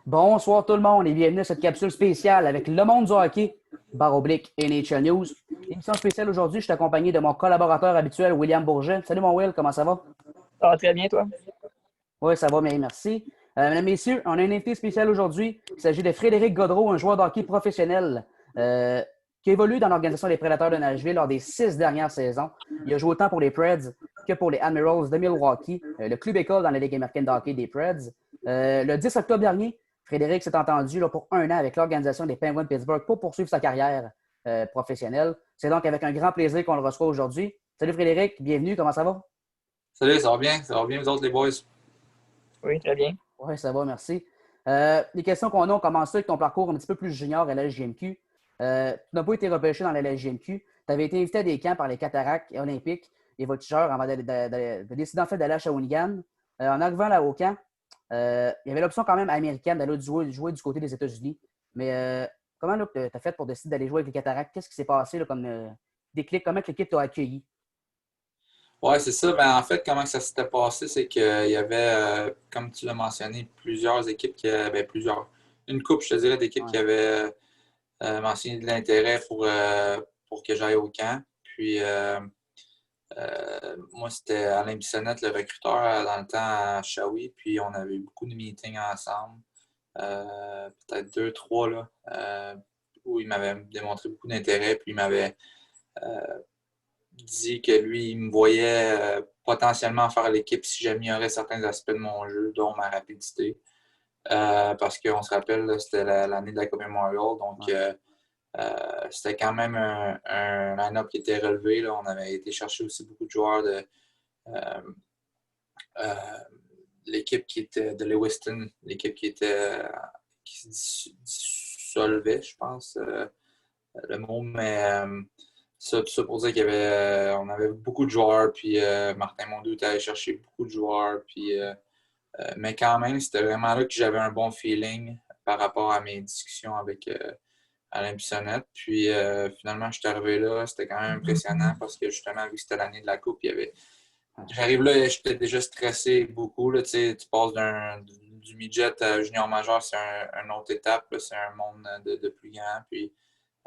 Bonsoir tout le monde et bienvenue à cette capsule spéciale avec le monde du hockey, barre oblique NHL News. Émission spéciale aujourd'hui, je suis accompagné de mon collaborateur habituel, William Bourget. Salut mon Will, comment ça va? Ça va très bien, toi? Oui, ça va, bien, merci. Mesdames, Messieurs, on a un invité spécial aujourd'hui. Il s'agit de Frédéric Gaudreau, un joueur de hockey professionnel euh, qui évolue dans l'organisation des Prédateurs de Nashville lors des 6 dernières saisons. Il a joué autant pour les Preds que pour les Admirals de Milwaukee, le club école dans la Ligue américaine de hockey des Preds. Le 10 octobre dernier, Frédéric s'est entendu là, pour 1 an avec l'organisation des Penguins de Pittsburgh pour poursuivre sa carrière professionnelle. C'est donc avec un grand plaisir qu'on le reçoit aujourd'hui. Salut Frédéric, bienvenue, comment ça va? Salut, ça va bien? Ça va bien, vous autres, les boys? Oui, très bien. Oui, ça va, merci. Les questions qu'on a, on commence avec ton parcours un petit peu plus junior à la LGMQ. Tu n'as pas été repêché dans la LGMQ. Tu avais été invité à des camps par les Cataractes olympiques et voltigeurs avant de décider en fait d'aller à Shawinigan. En arrivant là au camp, il y avait l'option quand même américaine d'aller jouer du côté des États-Unis. Mais comment tu as fait pour décider d'aller jouer avec les Cataractes? Qu'est-ce qui s'est passé là, comme déclic? Comment l'équipe t'a accueilli? Ouais, c'est ça. Ben, en fait, comment ça s'était passé, c'est qu'il y avait, comme tu l'as mentionné, plusieurs équipes qui avaient une couple, je te dirais, d'équipes qui Ouais. avaient mentionné de l'intérêt pour que j'aille au camp. Puis, moi, c'était Alain Bissonnette, le recruteur, dans le temps à Shawi. Puis, on avait eu beaucoup de meetings ensemble. Peut-être deux, trois, là, où il m'avait démontré beaucoup d'intérêt. Puis, il m'avait dit que lui, il me voyait potentiellement faire l'équipe si j'améliorais certains aspects de mon jeu, dont ma rapidité. Parce qu'on se rappelle, là, c'était l'année de la Coupe Memorial, donc Ouais. c'était quand même un line-up qui était relevé. Là. On avait été chercher aussi beaucoup de joueurs de euh, euh, l'équipe qui était de Lewiston, l'équipe qui se dissolvait, je pense, le mot, mais ça, tout ça pour dire on avait beaucoup de joueurs, puis Martin Mondou était allé chercher beaucoup de joueurs, puis, mais quand même, c'était vraiment là que j'avais un bon feeling par rapport à mes discussions avec Alain Bissonnette. Puis finalement, je suis arrivé là, c'était quand même impressionnant parce que justement, vu que c'était l'année de la Coupe, j'arrive là, j'étais déjà stressé beaucoup. Là, tu passes du midget à junior majeur, c'est une autre étape, là, c'est un monde de plus grand. Puis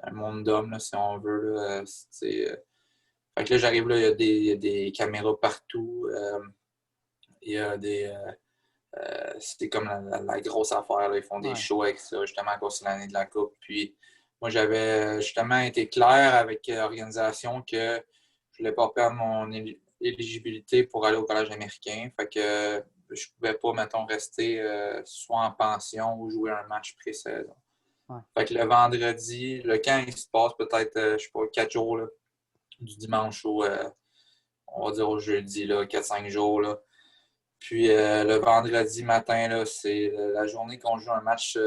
un monde d'hommes, là, si on veut. Là, fait que là, j'arrive là, il y a des caméras partout. Il y a c'était comme la grosse affaire. Là. Ils font des Ouais. shows avec ça, justement, à cause de l'année de la Coupe. Puis moi, j'avais justement été clair avec l'organisation que je voulais pas perdre mon éligibilité pour aller au collège américain. Fait que je pouvais pas, mettons, rester soit en pension ou jouer un match pré-saison. Ouais. Fait que le vendredi, le camp, il se passe peut-être, je sais pas, 4 jours, là, du dimanche on va dire au jeudi, là, 4-5 jours. Là. Puis le vendredi matin, là, c'est la journée qu'on joue un match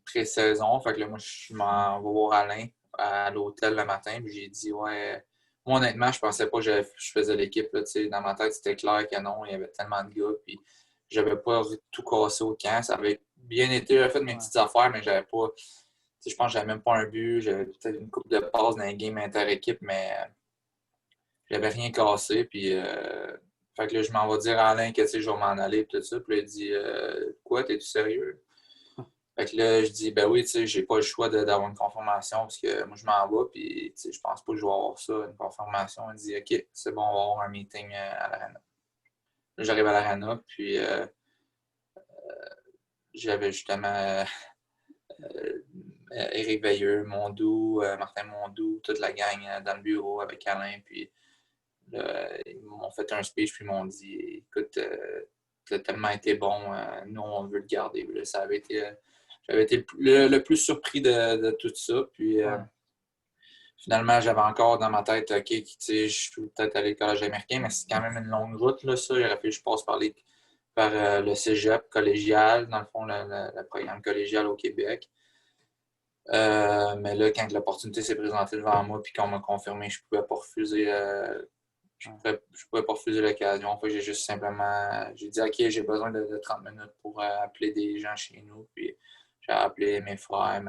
pré-saison. Fait que là, moi, je m'en vais voir Alain à l'hôtel le matin. Puis j'ai dit, ouais, moi, honnêtement, je pensais pas que je faisais l'équipe. Là, dans ma tête, c'était clair que non, il y avait tellement de gars. Puis j'avais pas tout cassé au camp. Ça avait bien été, j'avais fait mes Ouais. petites affaires, mais j'avais pas. Je pense que j'avais même pas un but. J'avais peut-être une coupe de passes dans les games inter-équipe, mais j'avais rien cassé. Puis, fait que là, je m'en vais dire à Alain que je vais m'en aller. Puis tout ça. Puis là, il dit quoi, t'es-tu sérieux? Fait que là, je dis ben oui, j'ai pas le choix d'avoir une confirmation parce que moi, je m'en vais. Puis, je pense pas que je vais avoir ça, une confirmation. Il dit ok, c'est bon, on va avoir un meeting à l'Arena. Là, j'arrive à l'Arena. Puis, j'avais justement Éric Veilleux, Mondou, Martin Mondou, toute la gang dans le bureau avec Alain. Puis, là, ils m'ont fait un speech, puis ils m'ont dit écoute, tu as tellement été bon, nous, on veut le garder. Puis là, j'avais été le plus surpris de tout ça. Puis Ouais. finalement, j'avais encore dans ma tête OK, je suis peut-être allé au collège américain, mais c'est quand même une longue route, là, ça. Il aurait fallu que je passe par le cégep collégial, dans le fond, le programme collégial au Québec. Mais là, quand l'opportunité s'est présentée devant moi puis qu'on m'a confirmé, je pouvais pas refuser. Je pouvais pas refuser l'occasion. En fait, j'ai juste simplement. J'ai dit OK, j'ai besoin de 30 minutes pour appeler des gens chez nous. Puis j'ai appelé mes frères,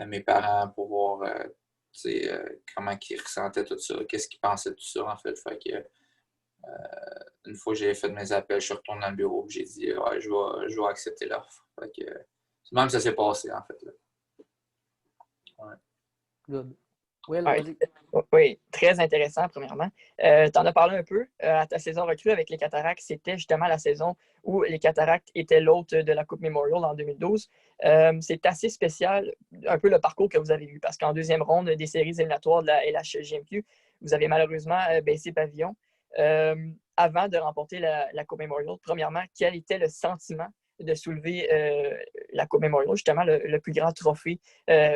mes parents pour voir comment ils ressentaient tout ça, qu'est-ce qu'ils pensaient de tout ça en fait. Fait que Une fois que j'ai fait mes appels, je suis retourné dans le bureau et j'ai dit ouais, je vais accepter l'offre. C'est même ça s'est passé en fait. Là. Ouais. Good. Will, Ouais. vas-y. Oui, très intéressant, premièrement. Tu en as parlé un peu à ta saison recrue avec les Cataractes. C'était justement la saison où les Cataractes étaient l'hôte de la Coupe Memorial en 2012. C'est assez spécial, un peu le parcours que vous avez eu, parce qu'en deuxième ronde des séries éliminatoires de la LHJMQ, vous avez malheureusement baissé pavillon. Avant de remporter la Coupe Memorial, premièrement, quel était le sentiment de soulever la Coupe Memorial, justement le plus grand trophée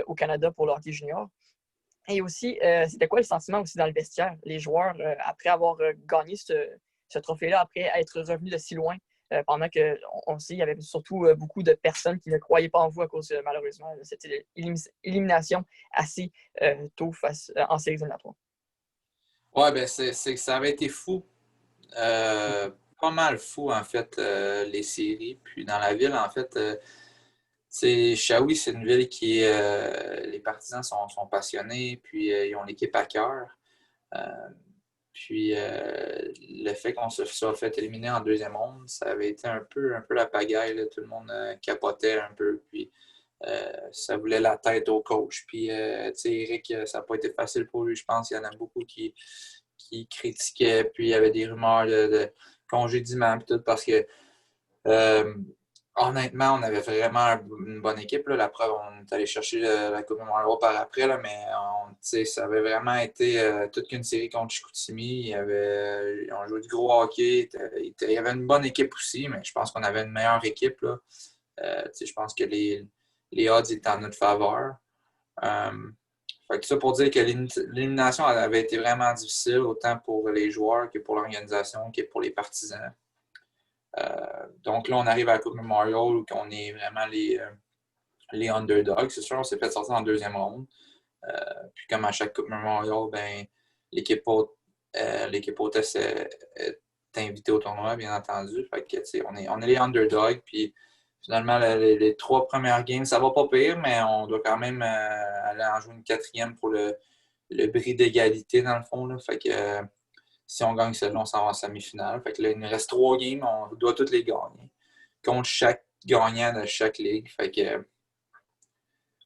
au Canada pour le hockey junior? Et aussi, c'était quoi le sentiment aussi dans le vestiaire? Les joueurs, après avoir gagné ce trophée-là, après être revenus de si loin, pendant qu'on sait, il y avait surtout beaucoup de personnes qui ne croyaient pas en vous à cause, malheureusement, de cette élimination assez tôt en séries éliminatoires. Ouais, ben ça avait été fou. Pas mal fou, en fait, les séries. Puis dans la ville, en fait, Shawi, c'est une ville qui les partisans sont passionnés, puis ils ont l'équipe à cœur. Euh, Puis le fait qu'on se soit fait éliminer en deuxième ronde, ça avait été un peu la pagaille. Là. Tout le monde capotait un peu. Puis ça voulait la tête au coach. Puis Eric, ça n'a pas été facile pour lui. Je pense qu'il y en a beaucoup qui critiquaient. Puis il y avait des rumeurs de congédiement puis tout parce que euh, honnêtement, on avait vraiment une bonne équipe. Là. La preuve, on est allé chercher la Coupe Memorial par après, là, mais ça avait vraiment été toute qu'une série contre Chicoutimi. Ils ont joué du gros hockey. Il y avait une bonne équipe aussi, mais je pense qu'on avait une meilleure équipe. Là. Je pense que les odds étaient en notre faveur. Fait que ça pour dire que l'élimination avait été vraiment difficile, autant pour les joueurs que pour l'organisation, que pour les partisans. Donc là, on arrive à la Coupe Memorial où on est vraiment les underdogs. C'est sûr, on s'est fait sortir en deuxième ronde. Puis comme à chaque Coupe Memorial, ben, l'équipe hôtesse est invitée au tournoi, bien entendu. Fait que, on est les underdogs. Puis finalement, les trois premières games, ça va pas pire, mais on doit quand même aller en jouer une quatrième pour le bris d'égalité, dans le fond. Là. Fait que si on gagne celle-là, on s'en va en semi-finale. Fait que là, il nous reste 3 games, on doit toutes les gagner. Contre chaque gagnant de chaque ligue. Fait que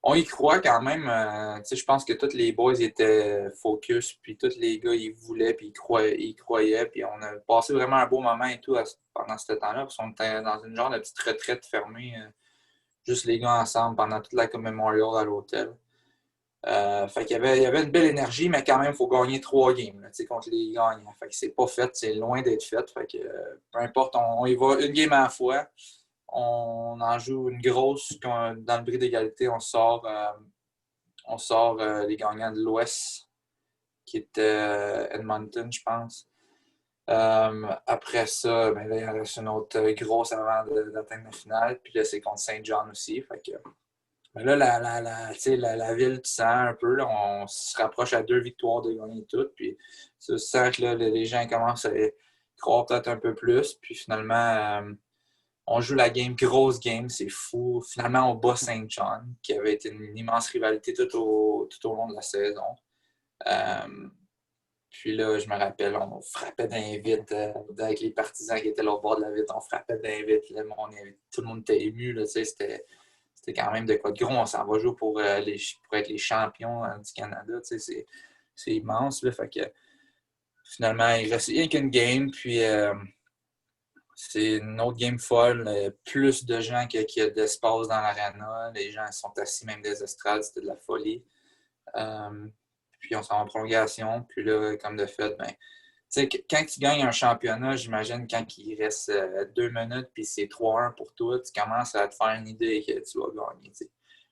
on y croit quand même. Je pense que tous les boys étaient focus, puis tous les gars, ils voulaient, puis ils croyaient. Puis on a passé vraiment un beau moment et tout pendant ce temps-là. Parce qu'on était dans une genre de petite retraite fermée, juste les gars ensemble pendant toute la Coupe Memorial à l'hôtel. Fait qu'il y avait une belle énergie, mais quand même, il faut gagner 3 games là, contre les gagnants. Fait que c'est pas fait, c'est loin d'être fait. Fait que peu importe, on y va une game à la fois. On en joue une grosse. Dans le bris d'égalité, on sort les gagnants de l'Ouest, qui était Edmonton, je pense. Après ça, ben là, il en reste une autre grosse avant d'atteindre la finale. Puis là, c'est contre Saint John aussi. Fait que mais là, la ville, tu sens un peu, là, on se rapproche à 2 victoires de gagner tout. Puis tu sens que là, les gens commencent à croire peut-être un peu plus. Puis finalement, on joue la game, grosse game, c'est fou. Finalement, on bat Saint John, qui avait été une immense rivalité tout au long de la saison. Puis là, je me rappelle, on frappait d'un vide avec les partisans qui étaient là au bord de la vitre. On frappait d'un vide. Tout le monde était ému. Là, c'était quand même de quoi de gros. On s'en va jouer pour être les champions du Canada. C'est immense. Là, fait que, finalement, il reste rien qu'une game. Puis c'est une autre game folle. Plus de gens qu'il y a d'espace dans l'arena. Les gens sont assis même des estrades. C'était de la folie. Puis on s'en va en prolongation. Puis là, comme de fait, ben, quand tu gagnes un championnat, j'imagine quand il reste 2 minutes puis c'est 3-1 pour toi, tu commences à te faire une idée que tu vas gagner. T'sais.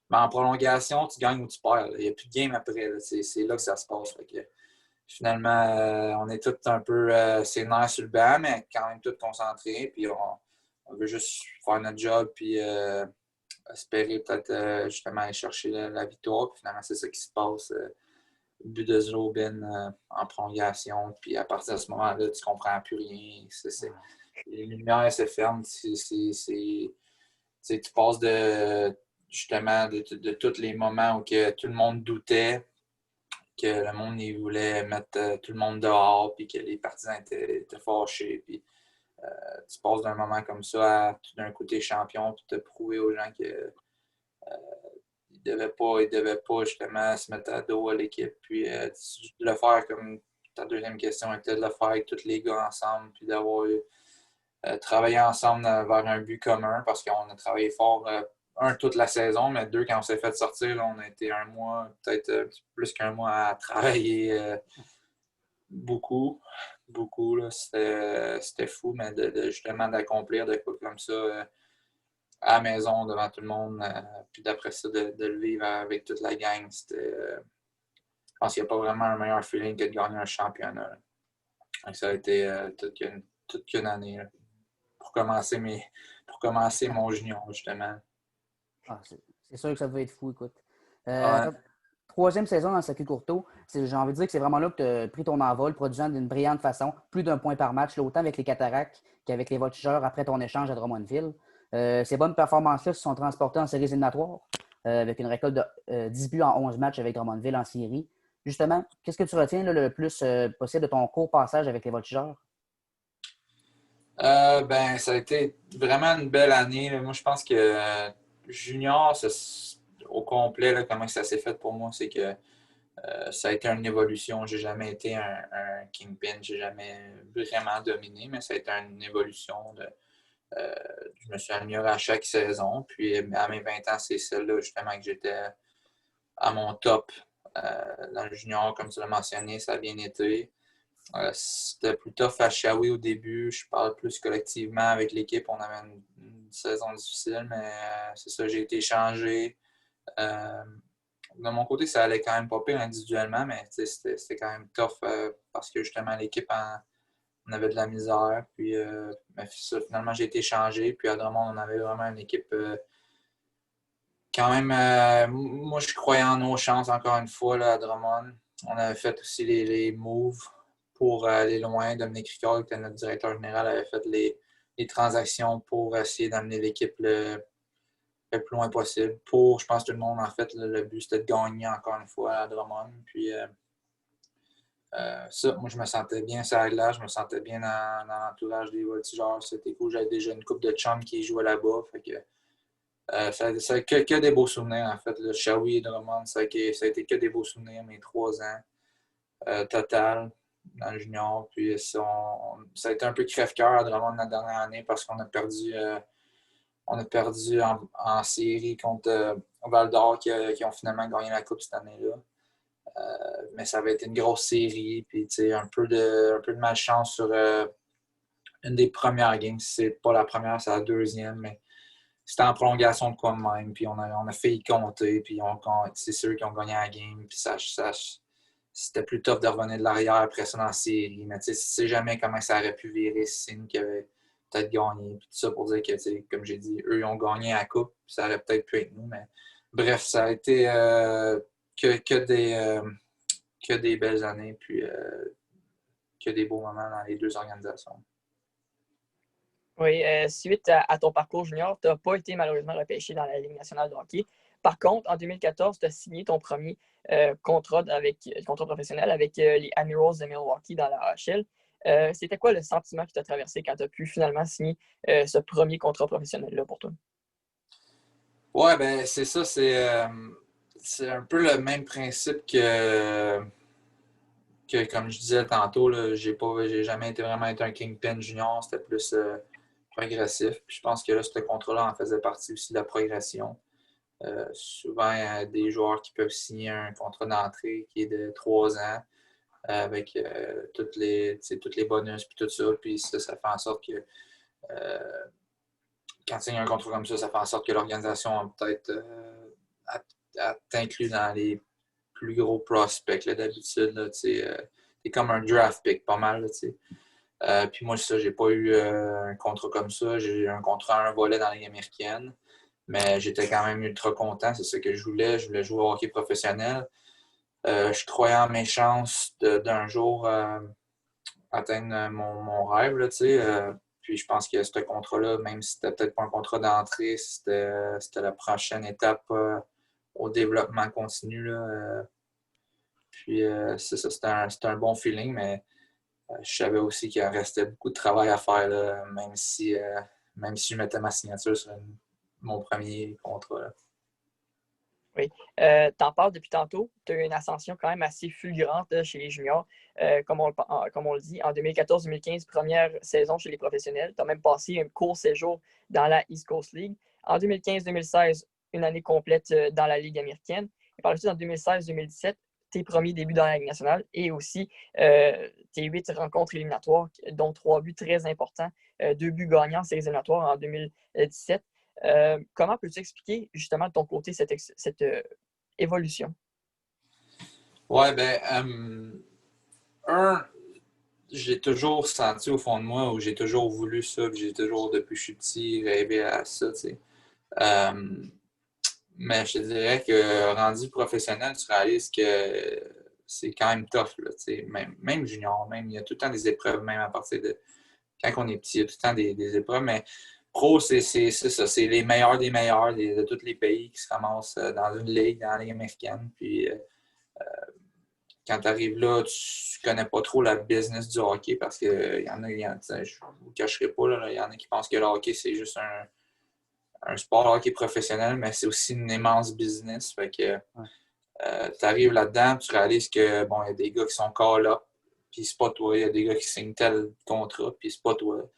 Mais en prolongation, tu gagnes ou tu perds. Il n'y a plus de game après. C'est là que ça se passe. Fait que, finalement, on est tous un peu ses nerfs sur le banc, mais quand même tous concentrés. Puis on veut juste faire notre job puis espérer peut-être justement aller chercher la victoire. Puis finalement, c'est ça qui se passe. But de Zlobin en prolongation. Puis à partir de ce moment-là, tu ne comprends plus rien. Les lumières se ferment. Tu passes justement de tous les moments où que tout le monde doutait. que le monde il voulait mettre tout le monde dehors, puis que les partisans étaient fâchés. Puis tu passes d'un moment comme ça à tout d'un coup t'es champion, puis te prouver aux gens que ils devaient pas justement se mettre à dos à l'équipe. Puis de le faire comme ta deuxième question était de le faire avec tous les gars ensemble, puis d'avoir travaillé ensemble vers un but commun parce qu'on a travaillé fort, toute la saison, mais deux, quand on s'est fait sortir, là, on a été un mois, peut-être plus qu'un mois à travailler beaucoup. Beaucoup, là. C'était fou, mais justement d'accomplir de quoi comme ça à la maison devant tout le monde, puis d'après ça, de le vivre avec toute la gang, je pense qu'il n'y a pas vraiment un meilleur feeling que de gagner un championnat. Là. Donc, ça a été toute qu'une année là, pour commencer mon junior, justement. Ah, c'est sûr que ça devait être fou, écoute. Ouais. Troisième saison dans le circuit Courteau, j'ai envie de dire que c'est vraiment là que tu as pris ton envol, produisant d'une brillante façon, plus d'un point par match, là, autant avec les Cataractes qu'avec les Voltigeurs après ton échange à Drummondville. Ces bonnes performances-là se sont transportées en séries éliminatoires, avec une récolte de 10 buts en 11 matchs avec Drummondville en série. Justement, qu'est-ce que tu retiens là, le plus possible de ton court passage avec les Voltigeurs? Ça a été vraiment une belle année. Là. Moi, je pense que junior, au complet, là, comment ça s'est fait pour moi, c'est que ça a été une évolution. J'ai jamais été un kingpin, j'ai jamais vraiment dominé, mais ça a été une évolution. Je me suis amélioré à chaque saison. Puis à mes 20 ans, c'est celle-là justement que j'étais à mon top dans le junior, comme tu l'as mentionné, ça a bien été. C'était plus tough à Shawi au début. Je parle plus collectivement avec l'équipe. On avait une saison difficile, mais c'est ça, j'ai été changé. De mon côté, ça allait quand même pas pire individuellement, mais c'était quand même tough parce que justement, l'équipe on avait de la misère. Puis mais finalement, j'ai été changé. Puis à Drummond, on avait vraiment une équipe quand même. Moi, je croyais en nos chances encore une fois là, à Drummond. On avait fait aussi les moves pour aller loin. Dominique Ricard, qui était notre directeur général, avait fait les transactions pour essayer d'amener l'équipe le plus loin possible. Je pense, tout le monde, en fait, le but, c'était de gagner encore une fois à Drummond. Puis ça, moi, je me sentais bien sur la glace, je me sentais bien dans l'entourage des Voltigeurs. C'était cool. J'avais déjà une couple de chums qui jouaient là-bas. Fait que, ça a que des beaux souvenirs, en fait. Le Shawi et Drummond, ça a été que des beaux souvenirs, mes 3 ans total dans le junior. Puis ça a été un peu crève-cœur à Drummond la dernière année parce qu'on a perdu. On a perdu en série contre Val d'Or qui ont finalement gagné la Coupe cette année-là. Mais ça avait été une grosse série. Puis, un peu de malchance sur une des premières games. Si c'est pas la première, c'est la deuxième. Mais c'était en prolongation de quoi de même. Puis, on a fait y compter. Puis, c'est ceux qui ont gagné la game. Puis, c'était plus tough de revenir de l'arrière après ça dans la série. Mais tu sais jamais comment ça aurait pu virer si c'est nous qui avait peut-être gagné. Puis tout ça pour dire que, comme j'ai dit, eux, ils ont gagné la coupe. Ça aurait peut-être pu être nous. Mais bref, ça a été que des belles années. Puis que des beaux moments dans les deux organisations. Oui, suite à ton parcours junior, tu n'as pas été malheureusement repêché dans la Ligue nationale de hockey. Par contre, en 2014, tu as signé ton premier contrat professionnel avec les Admirals de Milwaukee dans la AHL. C'était quoi le sentiment qui t'a traversé quand tu as pu finalement signer ce premier contrat professionnel-là pour toi? Ouais, ben c'est ça, c'est un peu le même principe que comme je disais tantôt, là, j'ai jamais vraiment été un Kingpin junior, c'était plus progressif. Puis je pense que là, ce contrat-là en faisait partie aussi de la progression. Souvent, il y a des joueurs qui peuvent signer un contrat d'entrée qui est de 3 ans avec toutes les bonus puis tout ça. Puis ça fait en sorte que quand tu signes un contrat comme ça fait en sorte que l'organisation peut-être t'inclut dans les plus gros prospects d'habitude. T'es comme un draft pick, pas mal. Puis moi, ça, j'ai pas eu un contrat comme ça. J'ai eu un contrat à un volet dans la Ligue américaine. Mais j'étais quand même ultra content. C'est ça que je voulais. Je voulais jouer au hockey professionnel. Je croyais en mes chances d'un jour atteindre mon rêve. Là, puis je pense que ce contrat-là, même si c'était peut-être pas un contrat d'entrée, c'était la prochaine étape au développement continu. Là, Puis c'est ça, c'était un bon feeling, mais je savais aussi qu'il en restait beaucoup de travail à faire, là, même si je mettais ma signature sur mon premier contrat. Là. Oui. T'en parles depuis tantôt. Tu as eu une ascension quand même assez fulgurante là, chez les juniors. Comme on le dit, en 2014-2015, première saison chez les professionnels. Tu as même passé un court séjour dans la East Coast League. En 2015-2016, une année complète dans la Ligue américaine. Et par la suite, en 2016-2017, tes premiers débuts dans la Ligue nationale et aussi tes 8 rencontres éliminatoires, dont 3 buts très importants, 2 buts gagnants ces éliminatoires en 2017. Comment peux-tu expliquer justement de ton côté cette évolution? Ouais, ben, j'ai toujours senti au fond de moi, ou j'ai toujours voulu ça, puis j'ai toujours, depuis que je suis petit, rêvé à ça, tu sais. Mais je te dirais que rendu professionnel, tu réalises que c'est quand même tough, là, tu sais. Même junior, même, il y a tout le temps des épreuves, même à partir de quand on est petit, il y a tout le temps des épreuves, mais pro, c'est ça, c'est les meilleurs des meilleurs de tous les pays qui se ramassent dans une ligue, dans la Ligue américaine. Puis quand tu arrives là, tu connais pas trop la business du hockey parce que y en a, je ne vous cacherai pas, il y en a qui pensent que le hockey, c'est juste un sport hockey professionnel, mais c'est aussi une immense business. Fait que tu arrives là-dedans, tu réalises que bon, il y a des gars qui sont call-up, puis c'est pas toi. Il y a des gars qui signent tel contrat, puis c'est pas toi.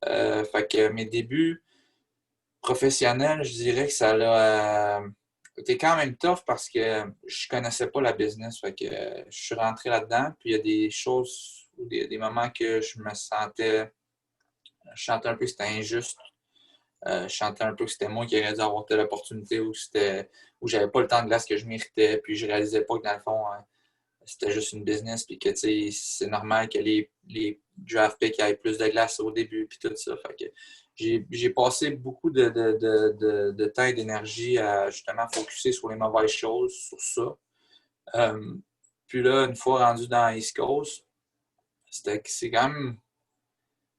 Fait que mes débuts professionnels, je dirais que ça l'a été quand même tough parce que je connaissais pas la business. Fait que je suis rentré là-dedans, puis il y a des choses ou des moments que je sentais un peu que c'était injuste. Je sentais un peu que c'était moi qui aurais dû avoir telle opportunité où j'avais pas le temps de glace que je méritais, puis je réalisais pas que dans le fond, c'était juste une business, puis que c'est normal que les draft picks aient plus de glace au début, puis tout ça. Fait que j'ai passé beaucoup de temps et d'énergie à justement focuser sur les mauvaises choses, sur ça. Puis là, une fois rendu dans East Coast, c'est quand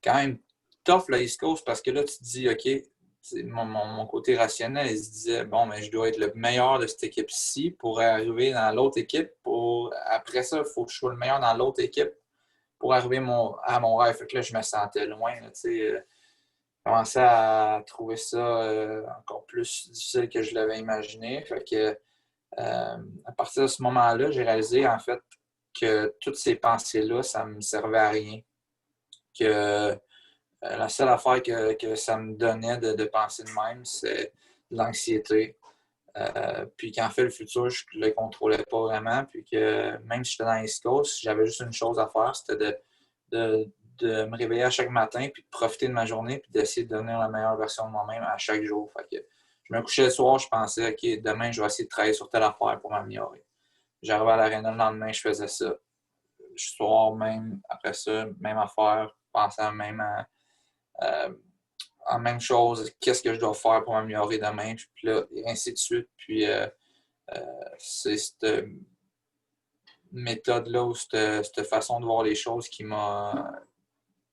même tough la East Coast parce que là, tu te dis, OK, mon côté rationnel, il se disait, bon, mais je dois être le meilleur de cette équipe-ci pour arriver dans l'autre équipe. Après ça, il faut que je sois le meilleur dans l'autre équipe pour arriver à mon rêve. Fait que là, je me sentais loin. Là, je commençais à trouver ça encore plus difficile que je l'avais imaginé. Fait que, à partir de ce moment-là, j'ai réalisé en fait que toutes ces pensées-là, ça ne me servait à rien. Que la seule affaire que ça me donnait de penser de même, c'est de l'anxiété. Puis qu'en fait, le futur, je ne le contrôlais pas vraiment. Puis que même si j'étais dans l'East Coast, j'avais juste une chose à faire, c'était de me réveiller à chaque matin, puis de profiter de ma journée, puis d'essayer de devenir la meilleure version de moi-même à chaque jour. Fait que je me couchais le soir, je pensais, OK, demain, je vais essayer de travailler sur telle affaire pour m'améliorer. J'arrivais à l'aréna le lendemain, je faisais ça. Le soir, même, après ça, même affaire, pensant même en même chose, qu'est-ce que je dois faire pour m'améliorer demain, puis là, et ainsi de suite. Puis c'est cette méthode-là ou cette façon de voir les choses qui m'a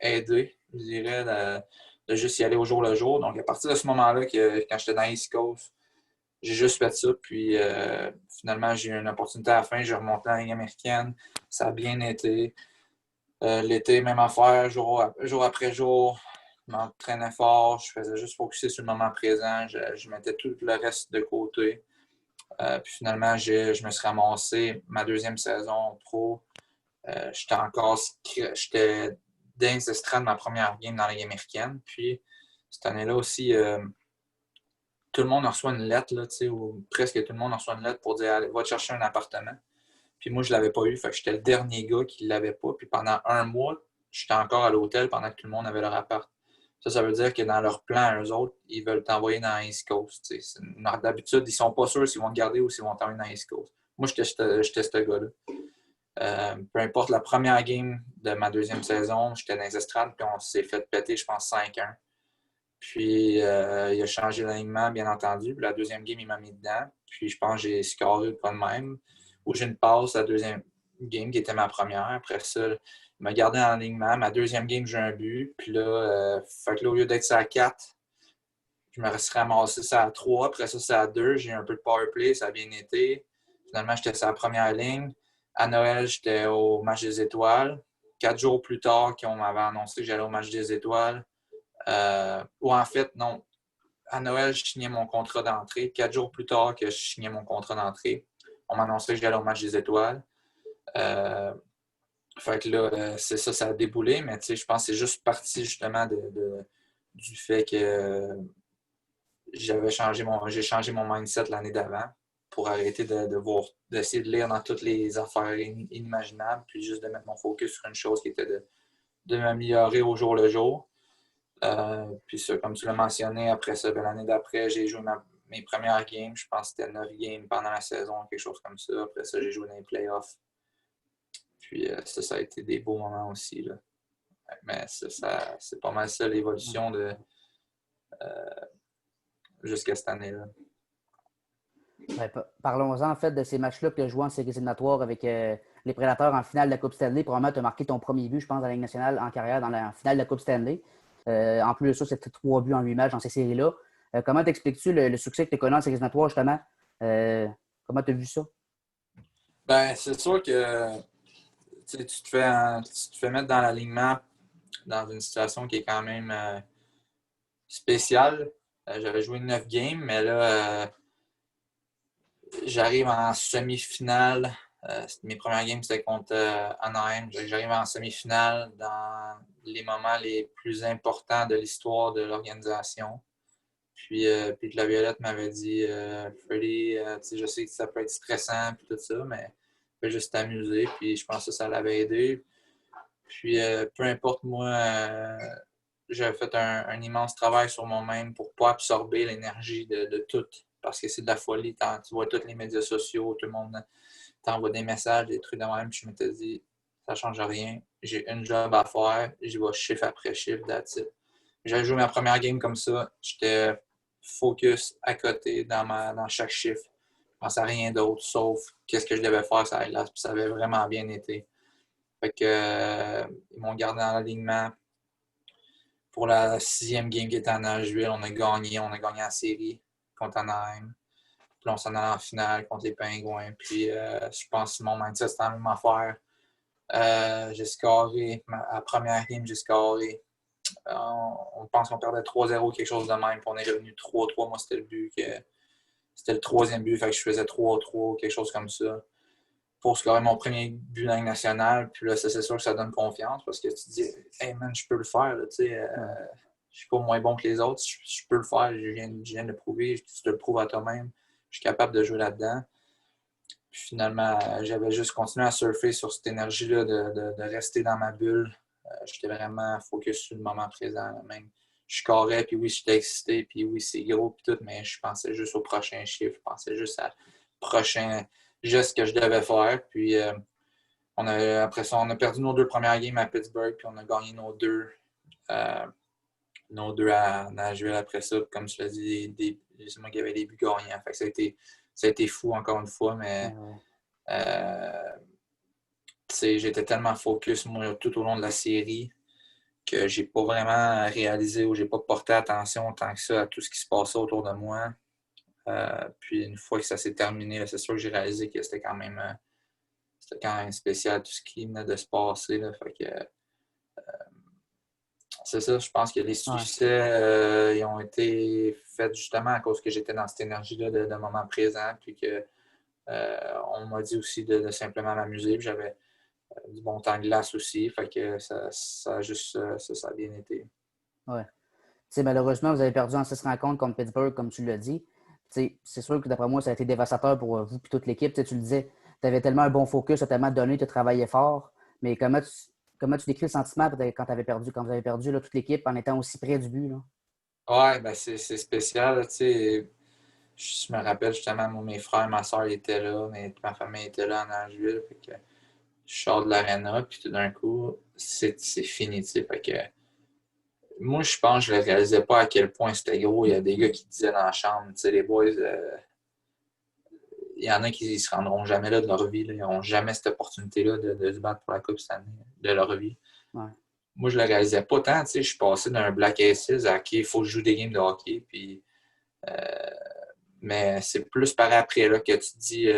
aidé, je dirais, de juste y aller au jour le jour. Donc, à partir de ce moment-là, quand j'étais dans East Coast, j'ai juste fait ça. Puis finalement, j'ai eu une opportunité à la fin. J'ai remonté en Ligue américaine. Ça a bien été. L'été, même affaire, jour après jour. Je m'entraînais fort. Je faisais juste focuser sur le moment présent. Je mettais tout le reste de côté. Puis finalement, je me suis ramassé ma deuxième saison pro. J'étais dans les estrades de ma première game dans la Ligue américaine. Puis cette année-là aussi, tout le monde reçoit une lettre, là, ou presque tout le monde reçoit une lettre pour dire allez, va te chercher un appartement. Puis moi, je ne l'avais pas eu. Fait que j'étais le dernier gars qui ne l'avait pas. Puis pendant un mois, j'étais encore à l'hôtel pendant que tout le monde avait leur appart. Ça veut dire que dans leur plan, eux autres, ils veulent t'envoyer dans East Coast. D'habitude, ils ne sont pas sûrs s'ils vont te garder ou s'ils vont t'envoyer dans East Coast. Moi, j'étais ce gars-là. Peu importe la première game de ma deuxième saison, j'étais dans les estrades, puis on s'est fait péter, je pense, 5-1. Puis il a changé l'alignement, bien entendu. Puis la deuxième game, il m'a mis dedans. Puis je pense que j'ai scoré pas de même. Ou j'ai une passe la deuxième game qui était ma première. Après ça, il m'a gardé en alignement. Ma deuxième game, j'ai un but. Puis là, fait que là, au lieu d'être ça à 4, je me suis ramassé ça à 3. Après ça, c'est à 2. J'ai eu un peu de power play, ça a bien été. Finalement, j'étais sur la première ligne. À Noël, j'étais au match des étoiles. 4 jours plus tard, qu'on m'avait annoncé que j'allais au match des étoiles. Ou en fait, non. À Noël, je signais mon contrat d'entrée. 4 jours plus tard que je signais mon contrat d'entrée, on m'annonçait que j'allais au match des étoiles. Fait que là, c'est ça, ça a déboulé, mais je pense que c'est juste parti justement du fait que j'ai changé mon mindset l'année d'avant pour arrêter d'essayer de lire dans toutes les affaires inimaginables, puis juste de mettre mon focus sur une chose qui était de m'améliorer au jour le jour. Puis ça, comme tu l'as mentionné, après ça, l'année d'après, j'ai joué mes premières games. Je pense que c'était 9 games pendant la saison, quelque chose comme ça. Après ça, j'ai joué dans les playoffs. Puis ça a été des beaux moments aussi, là. Mais c'est pas mal ça, l'évolution jusqu'à cette année-là. Ouais, parlons-en en fait de ces matchs-là que tu as joué en séries éliminatoires avec les Prédateurs en finale de la Coupe Stanley. Probablement, tu as marqué ton premier but, je pense, dans la Ligue nationale en carrière dans la finale de la Coupe Stanley. En plus de ça, c'était 3 buts en 8 matchs dans ces séries-là. Comment t'expliques-tu le succès que tu as connu en séries éliminatoires, justement? Comment tu as vu ça? Ben, c'est sûr que tu te fais mettre dans l'alignement dans une situation qui est quand même spéciale. J'avais joué 9 games, mais là, j'arrive en semi-finale. Mes premières games, c'était contre Anaheim. J'arrive en semi-finale dans les moments les plus importants de l'histoire de l'organisation. Puis Pete Laviolette m'avait dit Freddie, je sais que ça peut être stressant et tout ça, mais fais juste t'amuser. Puis je pense que ça l'avait aidé. Puis peu importe, moi, j'avais fait un immense travail sur moi-même pour ne pas absorber l'énergie de tout. Parce que c'est de la folie. Tu vois tous les médias sociaux, tout le monde t'envoie des messages, des trucs de même. Puis je m'étais dit, ça ne change rien. J'ai une job à faire. J'y vais chiffre après chiffre, that's it. J'ai joué ma première game comme ça. J'étais focus à côté dans chaque chiffre. Je ne pensais à rien d'autre, sauf qu'est-ce que je devais faire sur la glace. Puis ça avait vraiment bien été. Fait que, ils m'ont gardé dans l'alignement. Pour la 6e game qui était à Nashville, on a gagné la série contre Anaheim. Puis on s'en allait en finale contre les Pingouins. Puis je pense que mon mindset, c'était la même affaire. J'ai scoré. La première game, j'ai scoré. On pense qu'on perdait 3-0, quelque chose de même. Puis on est revenu 3-3. Moi, c'était le 3e but. Fait que je faisais 3-3, quelque chose comme ça. Pour scorer mon premier but dans la Ligue nationale. Puis là, c'est sûr que ça donne confiance parce que tu te dis, hey man, je peux le faire. Là, je suis pas moins bon que les autres. Je peux le faire. Je viens de le prouver. Tu te le prouves à toi-même. Je suis capable de jouer là-dedans. Puis finalement, j'avais juste continué à surfer sur cette énergie-là de rester dans ma bulle. J'étais vraiment focus sur le moment présent. Même, je scorais, puis oui, j'étais excité, puis oui, c'est gros, puis tout, mais je pensais juste au prochain chiffre. Je pensais juste à prochain geste que je devais faire. Puis après ça, on a perdu nos 2 premières games à Pittsburgh, puis on a gagné nos deux à Nashville après ça. Comme je l'ai dit, c'est moi qui avais les buts gagnants. Fait que ça a été fou encore une fois, mais j'étais tellement focus moi, tout au long de la série que j'ai pas vraiment réalisé ou j'ai pas porté attention tant que ça à tout ce qui se passait autour de moi. Puis une fois que ça s'est terminé, là, c'est sûr que j'ai réalisé que c'était quand même spécial tout ce qui venait de se passer. Là. Fait que, c'est ça, je pense que les succès ils ont été faits justement à cause que j'étais dans cette énergie-là de moment présent. Puis que on m'a dit aussi de simplement m'amuser. Puis j'avais du bon temps de glace aussi. Fait que ça a bien été. Ouais. Malheureusement, vous avez perdu en 6 rencontres contre Pittsburgh, comme tu l'as dit. C'est sûr que d'après moi, ça a été dévastateur pour vous et toute l'équipe. Tu le disais, tu avais tellement un bon focus, tu as tellement donné, tu travaillais fort. Mais comment tu décris le sentiment quand vous avez perdu là, toute l'équipe en étant aussi près du but? Là? Ouais, ben c'est spécial. Je me rappelle justement, mes frères, ma soeur étaient là, ma famille était là en Nashville. Fait que je sors de l'aréna, puis tout d'un coup, c'est fini. Fait que, moi, je pense que je ne réalisais pas à quel point c'était gros. Il y a des gars qui disaient dans la chambre, les boys, il y en a qui ne se rendront jamais là de leur vie. Là. Ils n'auront jamais cette opportunité-là de se battre pour la Coupe cette année de leur vie. Ouais. Moi, je ne le réalisais pas tant. Je suis passé d'un Black Aces à OK, il faut que je joue des games de hockey. Puis, mais c'est plus par après là, que tu te dis.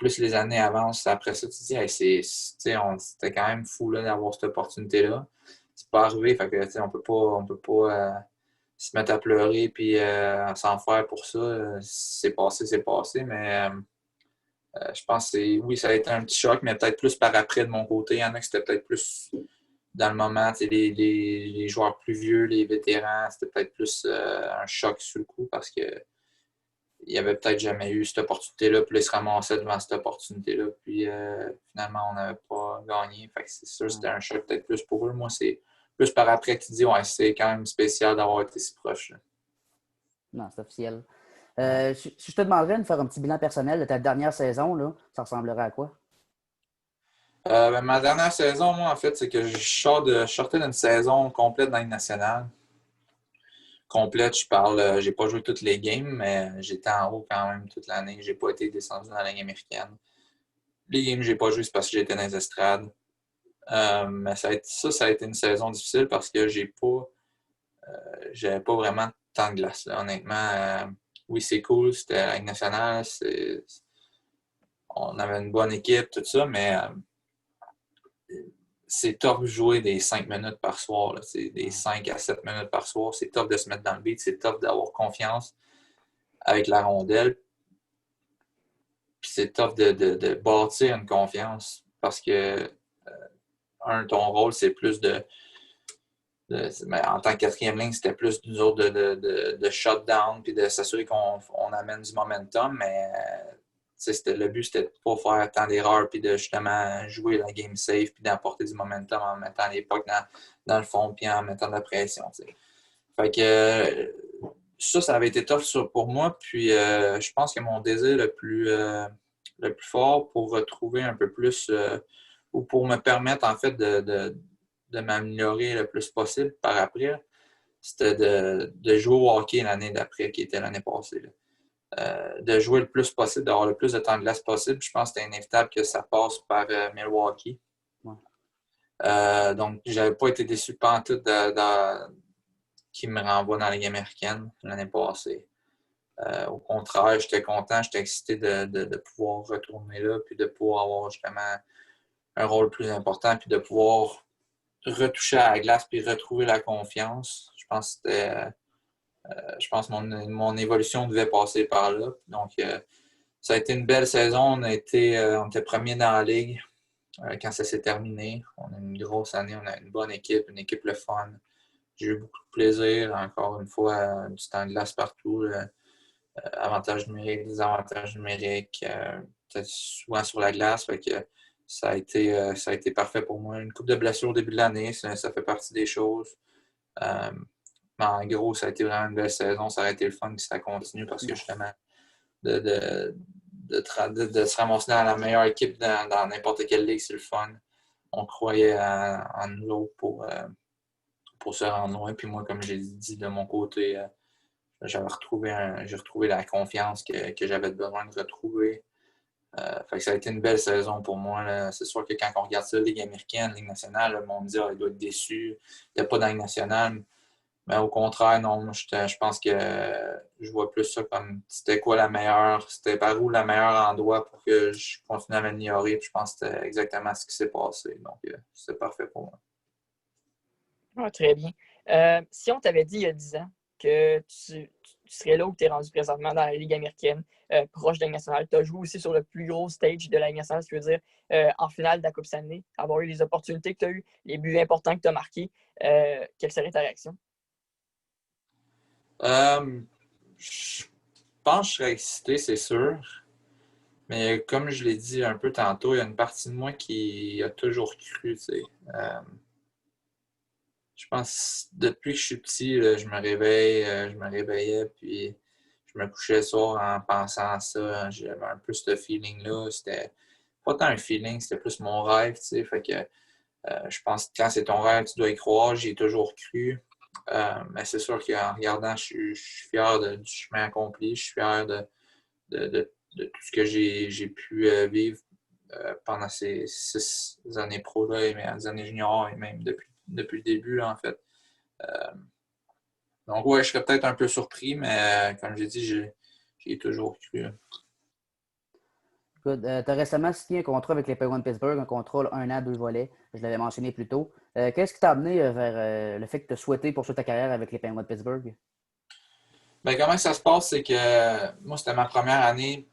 plus les années avancent, après ça, tu te dis, hey, c'était quand même fou là, d'avoir cette opportunité-là. C'est pas arrivé, fait que, on peut pas se mettre à pleurer puis s'en faire pour ça. C'est passé, mais je pense que oui, ça a été un petit choc, mais peut-être plus par après de mon côté. Il y en a que c'était peut-être plus dans le moment, les joueurs plus vieux, les vétérans, c'était peut-être plus un choc sur le coup parce que il n'y avait peut-être jamais eu cette opportunité-là, puis là, ils se ramassaient devant cette opportunité-là, puis finalement, on n'avait pas gagné. Fait que c'est sûr, c'était un choc peut-être plus pour eux. Moi, c'est plus par après que tu dis, ouais, c'est quand même spécial d'avoir été si proche. Là. Non, c'est officiel. Si je te demanderais de faire un petit bilan personnel de ta dernière saison, là, ça ressemblerait à quoi? Ma dernière saison, moi, en fait, c'est que je sortais d'une saison complète dans la Ligue nationale. Complète, je parle, j'ai pas joué toutes les games, mais j'étais en haut quand même toute l'année. J'ai pas été descendu dans la Ligue américaine. Les games que j'ai pas joué, c'est parce que j'étais dans les estrades. Mais ça a été une saison difficile parce que j'avais pas vraiment de temps de glace. Là. Honnêtement, oui, c'est cool, c'était la Ligue nationale, on avait une bonne équipe, tout ça, mais c'est top de jouer des 5 minutes par soir. Là. C'est des 5 à 7 minutes par soir. C'est top de se mettre dans le beat. C'est top d'avoir confiance avec la rondelle. Puis c'est top de bâtir une confiance parce que, ton rôle, c'est plus mais en tant que quatrième ligne, c'était plus nous autres de shutdown puis de s'assurer qu'on amène du momentum. Mais le but, c'était de ne pas faire tant d'erreurs puis de justement jouer la game safe puis d'apporter du momentum en mettant les pucks dans le fond puis en mettant de la pression. T'sais. Fait que ça avait été tough pour moi. Puis je pense que mon désir le plus fort pour retrouver un peu plus ou pour me permettre en fait de m'améliorer le plus possible par après, c'était de jouer au hockey l'année d'après, qui était l'année passée. De jouer le plus possible, d'avoir le plus de temps de glace possible. Je pense que c'était inévitable que ça passe par Milwaukee. Ouais. Donc, j'avais pas été déçu pantoute qui me renvoie dans la Ligue américaine l'année passée. Au contraire, j'étais content, j'étais excité de pouvoir retourner là, puis de pouvoir avoir justement un rôle plus important, puis de pouvoir retoucher à la glace, puis retrouver la confiance. Je pense que mon évolution devait passer par là. Donc, ça a été une belle saison. On était premier dans la ligue quand ça s'est terminé. On a une grosse année, on a une bonne équipe, une équipe le fun. J'ai eu beaucoup de plaisir, encore une fois, du temps de glace partout. Avantages numériques, désavantages numériques, peut-être souvent sur la glace. Fait que ça a été parfait pour moi. Une coupe de blessures au début de l'année, ça fait partie des choses. Mais en gros, ça a été vraiment une belle saison. Ça aurait été le fun que ça continue parce que justement, de se ramasser dans la meilleure équipe dans n'importe quelle ligue, c'est le fun. On croyait en nous autres pour se rendre loin. Puis moi, comme j'ai dit de mon côté, j'ai retrouvé la confiance que j'avais besoin de retrouver. Fait que ça a été une belle saison pour moi. Là. C'est sûr que quand on regarde ça, Ligue américaine, Ligue nationale, le monde dit il doit être déçu. Il n'était pas dans la Ligue nationale. Mais au contraire, non, moi, je pense que je vois plus ça comme c'était par où le meilleur endroit pour que je continue à m'améliorer. Puis je pense que c'était exactement ce qui s'est passé. Donc, c'est parfait pour moi. Ah, très bien. Si on t'avait dit il y a 10 ans que tu serais là où tu es rendu présentement dans la Ligue américaine, proche de la Ligue nationale, tu as joué aussi sur le plus gros stage de la Ligue nationale, ce qui veut dire en finale de la Coupe Stanley, avoir eu les opportunités que tu as eues, les buts importants que tu as marqués, quelle serait ta réaction? Je pense que je serais excité, c'est sûr. Mais comme je l'ai dit un peu tantôt, il y a une partie de moi qui a toujours cru. Tu sais. Je pense depuis que je suis petit, là, je me réveillais, puis je me couchais le soir en pensant à ça. J'avais un peu ce feeling-là. C'était pas tant un feeling, c'était plus mon rêve. Tu sais. Fait que je pense que quand c'est ton rêve, tu dois y croire. J'y ai toujours cru. Mais c'est sûr qu'en regardant, je suis fier du chemin accompli. Je suis fier de tout ce que j'ai pu vivre pendant ces 6 années pro-là et mes années juniors et même depuis le début, là, en fait. Donc, ouais, je serais peut-être un peu surpris, mais comme j'ai dit, j'ai toujours cru. Tu as récemment signé un contrat avec les Penguins de Pittsburgh, un contrat 1 an, 2 volets. Je l'avais mentionné plus tôt. Qu'est-ce qui t'a amené vers le fait que tu as souhaité poursuivre ta carrière avec les Penguins de Pittsburgh? Ben, comment ça se passe, c'est que moi, c'était ma première année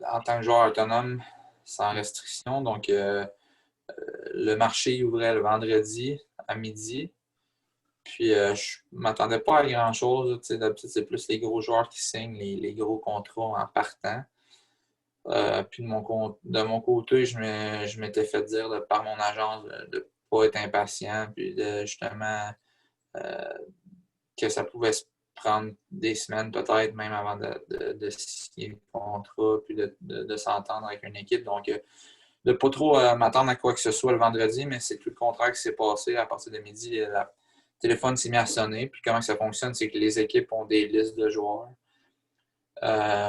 en tant que joueur autonome, sans restriction. Donc, le marché ouvrait le vendredi à midi. Puis, je ne m'attendais pas à grand-chose. Tu sais, d'habitude, c'est plus les gros joueurs qui signent les gros contrats en partant. Puis, de mon côté, je m'étais fait dire par mon agence de ne pas être impatient, puis de justement euh, que ça pouvait se prendre des semaines, peut-être même avant de signer le contrat, puis de s'entendre avec une équipe. Donc, de ne pas trop m'attendre à quoi que ce soit le vendredi, mais c'est tout le contraire qui s'est passé. À partir de midi, le téléphone s'est mis à sonner. Puis comment ça fonctionne, c'est que les équipes ont des listes de joueurs.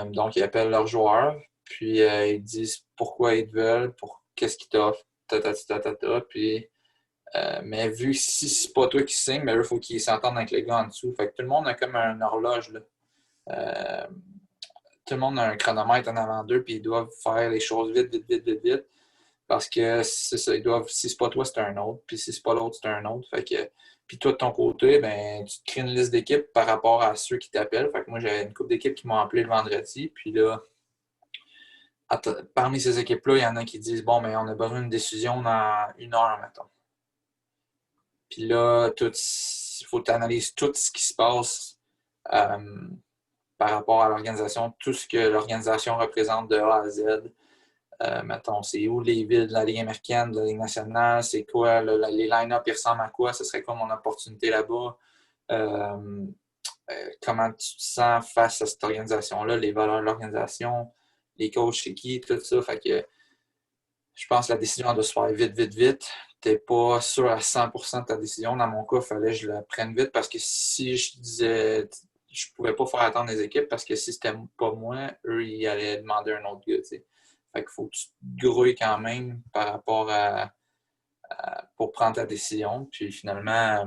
Donc, ils appellent leurs joueurs, puis ils disent pourquoi ils te veulent, qu'est-ce qu'ils t'offrent, puis mais vu que si c'est pas toi qui signes, mais il faut qu'ils s'entendent avec les gars en dessous. Fait que tout le monde a comme une horloge, là. Euh, Tout le monde a un chronomètre en avant d'eux, puis ils doivent faire les choses vite, vite, vite, vite, vite. Parce que c'est ça, si c'est pas toi, c'est un autre. Puis si c'est pas l'autre, c'est un autre. Fait que, puis toi, de ton côté, ben, tu te crées une liste d'équipes par rapport à ceux qui t'appellent. Fait que moi, j'avais une couple d'équipes qui m'ont appelé le vendredi. Puis là, parmi ces équipes-là, il y en a qui disent bon, mais on a besoin d'une décision dans 1 heure, mettons. Puis là, il faut que tu analyses tout ce qui se passe euh, par rapport à l'organisation, tout ce que l'organisation représente de A à Z. Mettons, c'est où les villes de la Ligue américaine, de la Ligue nationale, c'est quoi, les line-up, ils ressemblent à quoi, ce serait quoi mon opportunité là-bas, euh, comment tu te sens face à cette organisation-là, les valeurs de l'organisation, les coachs, c'est qui, tout ça. Fait que je pense que la décision doit se faire vite, vite, vite. Tu n'es pas sûr à 100% de ta décision. Dans mon cas, il fallait que je la prenne vite parce que si je disais, je ne pouvais pas faire attendre les équipes parce que si c'était pas moi, eux, ils allaient demander un autre gars. T'sais. Fait qu'il faut que tu te grouilles quand même par rapport pour prendre ta décision. Puis finalement,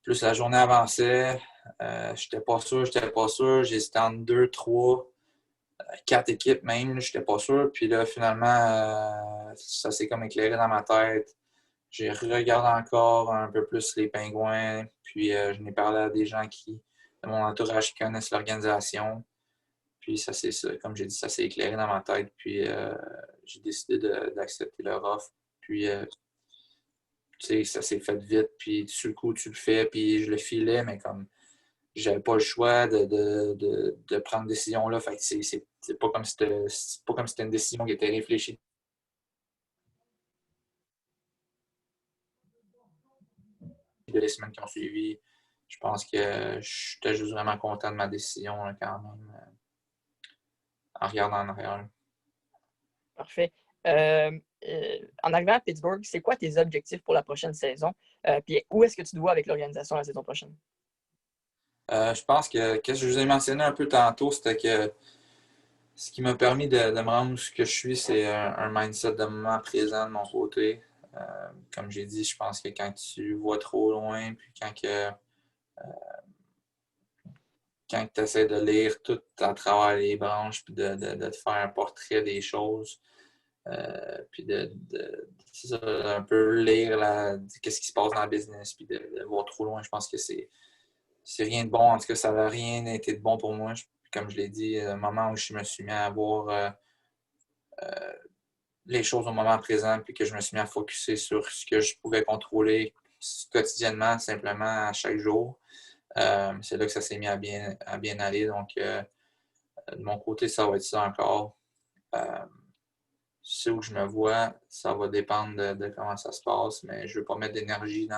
plus la journée avançait, j'étais pas sûr. J'hésitais entre 2, 3. 4 équipes même, je n'étais pas sûr. Puis là, finalement, ça s'est comme éclairé dans ma tête. J'ai regardé encore un peu plus les Pingouins. Puis je n'ai parlé à des gens de mon entourage qui connaissent l'organisation. Puis ça c'est ça, comme j'ai dit, ça s'est éclairé dans ma tête. Puis j'ai décidé d'accepter leur offre. Puis tu sais, ça s'est fait vite. Puis sur le coup, tu le fais. Puis je le filais, mais comme j'avais pas le choix de prendre cette décision-là. Fait que c'est pas comme si c'était une décision qui était réfléchie de les semaines qui ont suivi. Je pense que j'étais juste vraiment content de ma décision là, quand même, en regardant en arrière. Parfait. En arrivant à Pittsburgh, c'est quoi tes objectifs pour la prochaine saison? Puis où est-ce que tu te vois avec l'organisation la saison prochaine? Je pense que ce que je vous ai mentionné un peu tantôt, c'était que ce qui m'a permis de me rendre où ce que je suis, c'est un mindset de moment présent de mon côté. Comme j'ai dit, je pense que quand tu vois trop loin, puis quand tu essaies de lire tout à travers les branches, puis de te faire un portrait des choses, puis c'est ça, un peu lire qu'est-ce qui se passe dans le business, puis de voir trop loin, je pense que c'est rien de bon. En tout cas, ça n'a rien été de bon pour moi. Comme je l'ai dit, au moment où je me suis mis à voir les choses au moment présent, puis que je me suis mis à focusser sur ce que je pouvais contrôler quotidiennement, simplement à chaque jour. C'est là que ça s'est mis à bien aller. Donc, de mon côté, ça va être ça encore. C'est où je me vois, ça va dépendre de comment ça se passe, mais je ne veux pas mettre d'énergie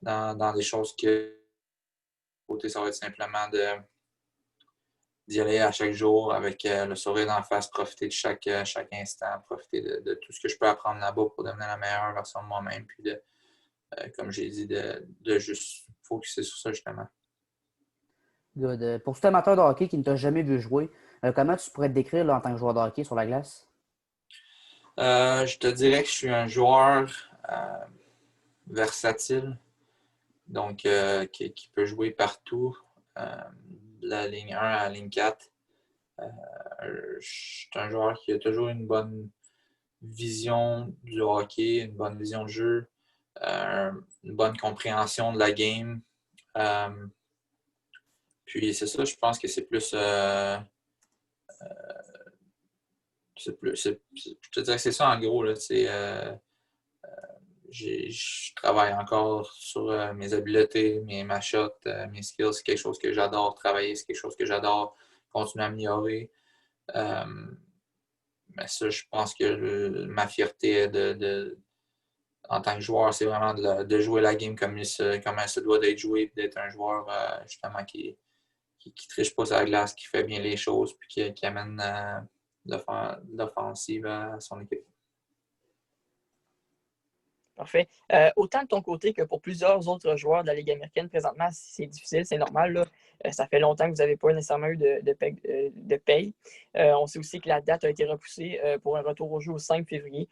dans des choses que côté, ça va être simplement d'y aller à chaque jour avec le sourire d'en face, profiter de chaque instant, profiter de tout ce que je peux apprendre là-bas pour devenir la meilleure version de moi-même, puis comme j'ai dit, de juste focuser sur ça justement. Good. Pour tout amateur de hockey qui ne t'a jamais vu jouer, comment tu pourrais te décrire là, en tant que joueur de hockey sur la glace? Je te dirais que je suis un joueur versatile, donc qui peut jouer partout, de la ligne 1 à la ligne 4. Je suis un joueur qui a toujours une bonne vision du hockey, une bonne vision de jeu, une bonne compréhension de la game. Puis c'est ça, je pense que c'est plus. Je te dirais que c'est ça en gros. Là, je travaille encore sur mes habiletés, ma shot, mes skills. C'est quelque chose que j'adore travailler, c'est quelque chose que j'adore continuer à améliorer. Mais ça, je pense que ma fierté en tant que joueur, c'est vraiment de jouer la game comme elle se doit d'être jouée, d'être un joueur justement qui triche pas sa glace, qui fait bien les choses, puis qui amène l'offensive à son équipe. Parfait. Autant de ton côté que pour plusieurs autres joueurs de la Ligue américaine, présentement, c'est difficile, c'est normal. Là. Ça fait longtemps que vous n'avez pas nécessairement eu de paye. On sait aussi que la date a été repoussée pour un retour au jeu au 5 février.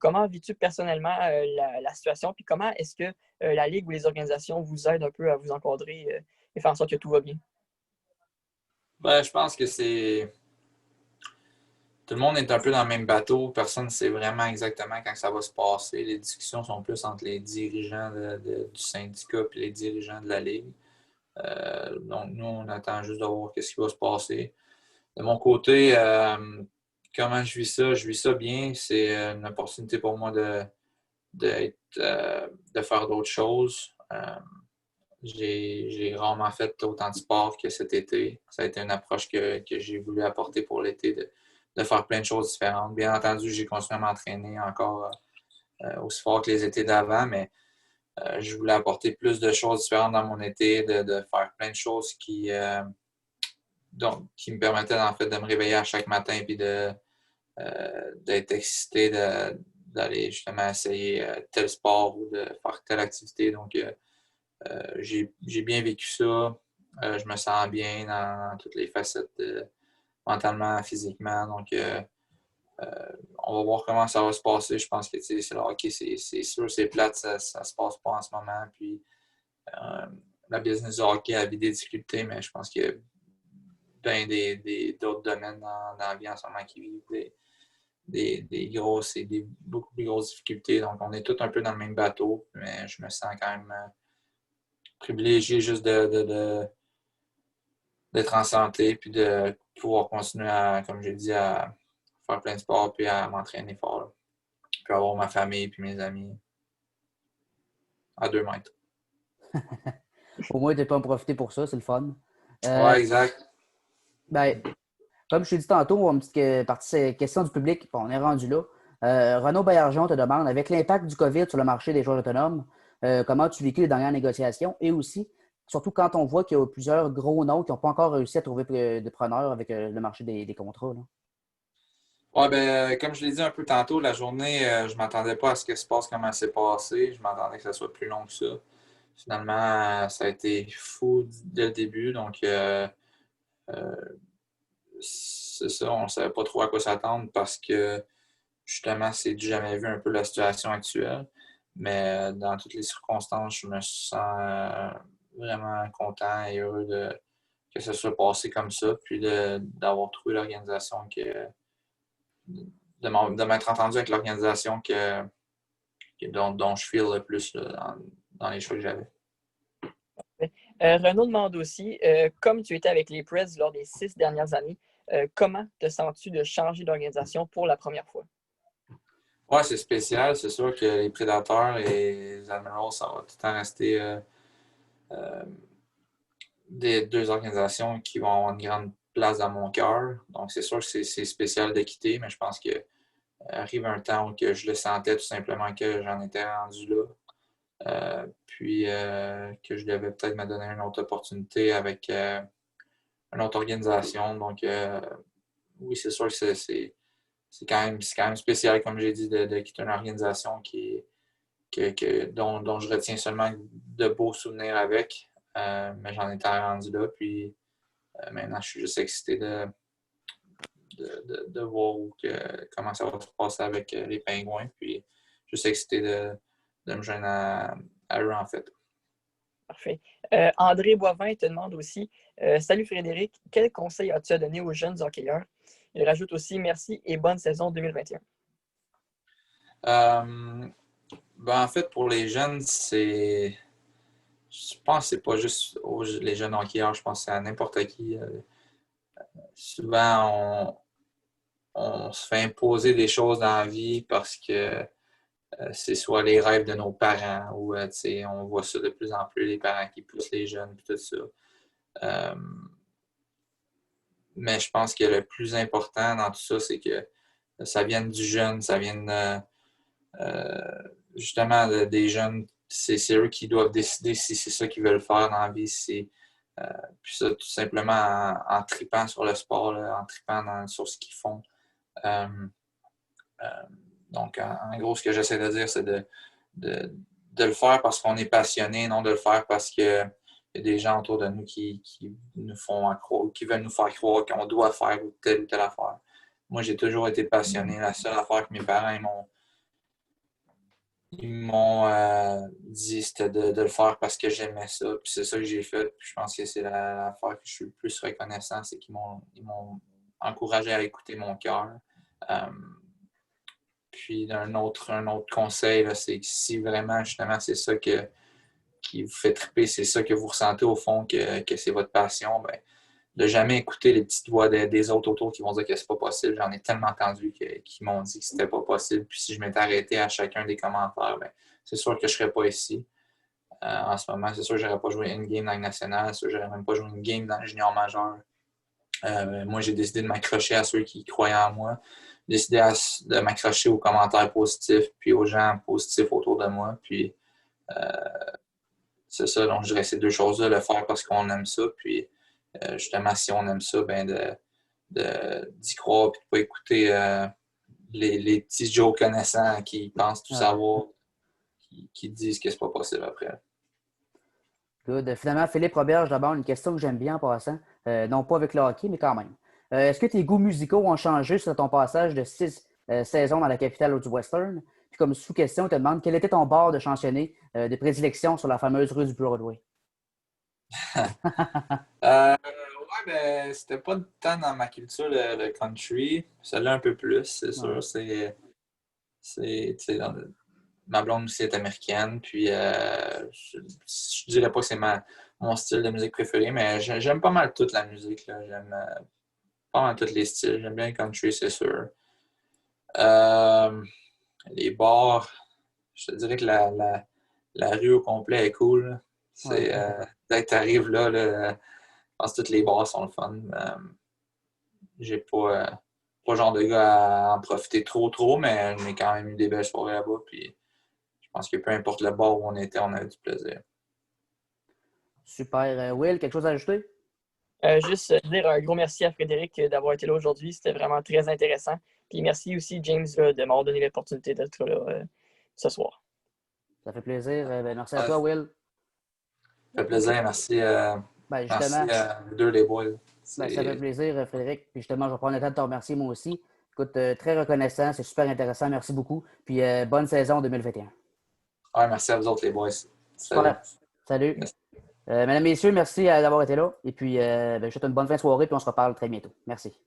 Comment vis-tu personnellement la situation? Puis comment est-ce que la Ligue ou les organisations vous aident un peu à vous encadrer et faire en sorte que tout va bien? Ben, je pense que c'est. Tout le monde est un peu dans le même bateau. Personne ne sait vraiment exactement quand ça va se passer. Les discussions sont plus entre les dirigeants du syndicat et les dirigeants de la Ligue. Donc, nous, on attend juste de voir ce qui va se passer. De mon côté, comment je vis ça? Je vis ça bien. C'est une opportunité pour moi de faire d'autres choses. J'ai rarement fait autant de sport que cet été. Ça a été une approche que j'ai voulu apporter pour l'été, de faire plein de choses différentes. Bien entendu, j'ai continué à m'entraîner encore aussi fort que les étés d'avant, mais je voulais apporter plus de choses différentes dans mon été, de faire plein de choses qui me permettaient en fait de me réveiller à chaque matin et d'être excité d'aller justement essayer tel sport ou de faire telle activité. Donc, j'ai bien vécu ça. Je me sens bien dans toutes les facettes, mentalement, physiquement. Donc, on va voir comment ça va se passer. Je pense que c'est le hockey, c'est sûr, c'est plate, ça se passe pas en ce moment. Puis, la business du hockey a des difficultés, mais je pense qu'il y a plein d'autres domaines dans la vie en ce moment qui vivent des grosses et des beaucoup plus grosses difficultés. Donc, on est tous un peu dans le même bateau, mais je me sens quand même privilégié juste d'être en santé puis de pouvoir continuer à, comme j'ai dit, à faire plein de sports puis à m'entraîner fort. Là. Puis avoir ma famille puis mes amis à 2 mètres. Au moins, tu peux en profiter pour ça, c'est le fun. Ouais, exact. Ben, comme je t'ai dit tantôt, une petite partie question du public, bon, on est rendu là. Renaud Baillargeon te demande, avec l'impact du COVID sur le marché des joueurs autonomes, comment tu vécu les dernières négociations et aussi, surtout quand on voit qu'il y a plusieurs gros noms qui n'ont pas encore réussi à trouver de preneurs avec le marché des contrats. Là. Ouais, ben, comme je l'ai dit un peu tantôt, la journée, je ne m'attendais pas à ce que se passe comme elle s'est passée. Je m'attendais que ça soit plus long que ça. Finalement, ça a été fou dès le début. Donc, c'est ça, on ne savait pas trop à quoi s'attendre parce que justement, c'est du jamais vu un peu la situation actuelle. Mais dans toutes les circonstances, je me sens vraiment content et heureux que ça soit passé comme ça, puis d'avoir trouvé l'organisation de m'être entendu avec l'organisation dont je feel le plus là, dans les choix que j'avais. Renaud demande aussi, comme tu étais avec les Preds lors des 6 dernières années, comment te sens-tu de changer d'organisation pour la première fois? Ouais, c'est spécial. C'est sûr que les Prédateurs et les Admirals, ça va tout le temps rester des deux organisations qui vont avoir une grande place dans mon cœur. Donc, c'est sûr que c'est spécial de quitter, mais je pense que arrive un temps où que je le sentais tout simplement que j'en étais rendu là. Puis que je devais peut-être me donner une autre opportunité avec une autre organisation. Donc, oui, c'est sûr que c'est quand même spécial, comme j'ai dit, de quitter une organisation dont je retiens seulement de beaux souvenirs avec. Mais j'en étais rendu là. Puis maintenant, je suis juste excité de voir comment ça va se passer avec les Pingouins. Puis juste excité de me joindre à eux, en fait. Parfait. André Boivin te demande aussi Salut Frédéric, quel conseil as-tu à donner aux jeunes hockeyeurs? Il rajoute aussi merci et bonne saison 2021. En fait, pour les jeunes, je pense que c'est pas juste les jeunes hockeyeurs, je pense que c'est à n'importe qui. Souvent, on se fait imposer des choses dans la vie parce que c'est soit les rêves de nos parents ou on voit ça de plus en plus, les parents qui poussent les jeunes et tout ça. Mais je pense que le plus important dans tout ça, c'est que ça vienne du jeune, ça vienne justement des jeunes. C'est eux qui doivent décider si c'est ça qu'ils veulent faire dans la vie. Puis ça, tout simplement en tripant sur le sport, là, en tripant sur ce qu'ils font. Donc, en gros, ce que j'essaie de dire, c'est de le faire parce qu'on est passionné, non de le faire parce qu'il y a des gens autour de nous qui nous font croire, qui veulent nous faire croire qu'on doit faire telle ou telle affaire. Moi, j'ai toujours été passionné. La seule affaire que mes parents ils m'ont dit, c'était de le faire parce que j'aimais ça. Puis c'est ça que j'ai fait. Puis je pense que c'est l'affaire que je suis le plus reconnaissant, c'est qu'ils m'ont encouragé à écouter mon cœur. Puis un autre conseil, là, c'est que si vraiment, justement, c'est ça qui vous fait triper, c'est ça que vous ressentez au fond, que c'est votre passion, ben, de jamais écouter les petites voix des autres autour qui vont dire que c'est pas possible. J'en ai tellement entendu qui m'ont dit que c'était pas possible. Puis si je m'étais arrêté à chacun des commentaires, ben, c'est sûr que je serais pas ici. En ce moment, c'est sûr que j'aurais pas joué une game dans le national, c'est sûr que j'aurais même pas joué une game dans le junior majeur. Moi, j'ai décidé de m'accrocher à ceux qui croyaient en moi. J'ai décidé de m'accrocher aux commentaires positifs puis aux gens positifs autour de moi. Puis c'est ça, donc je dirais ces deux choses-là, le faire parce qu'on aime ça. Puis justement, si on aime ça, ben d'y croire et de ne pas écouter les petits Joe connaissants qui pensent tout savoir, qui disent que c'est pas possible après. Good. Finalement, Philippe Roberge, d'abord, une question que j'aime bien en passant. Non pas avec le hockey, mais quand même. Est-ce que tes goûts musicaux ont changé sur ton passage de 6 saisons dans la capitale du Western? Puis comme sous-question, on te demande quel était ton bar de chansonné de prédilection sur la fameuse rue du Broadway? Ben, c'était pas tant dans ma culture le country. Celle-là un peu plus, c'est sûr. Ma blonde aussi est américaine. Puis je dirais pas que c'est mon style de musique préféré, mais j'aime pas mal toute la musique. Là. J'aime pas mal tous les styles. J'aime bien le country, c'est sûr. Les bars, je te dirais que la rue au complet est cool. C'est dès que tu arrives là, je pense que tous les bars sont le fun. J'ai pas le genre de gars à en profiter trop, mais on a quand même eu des belles soirées là-bas. Puis je pense que peu importe le bar où on était, on avait du plaisir. Super. Will, quelque chose à ajouter? Juste dire un gros merci à Frédéric d'avoir été là aujourd'hui. C'était vraiment très intéressant. Puis merci aussi, James, de m'avoir donné l'opportunité d'être là ce soir. Ça fait plaisir. Merci à toi, Will. Ça fait plaisir. Merci, merci à vous deux, les boys. Ça fait plaisir, Frédéric. Puis justement, je vais prendre le temps de te remercier moi aussi. Écoute, très reconnaissant. C'est super intéressant. Merci beaucoup. Puis bonne saison 2021. Ouais, merci à vous autres, les boys. Salut. Mesdames, Messieurs, merci d'avoir été là. Et puis, je vous souhaite une bonne fin de soirée, puis on se reparle très bientôt. Merci.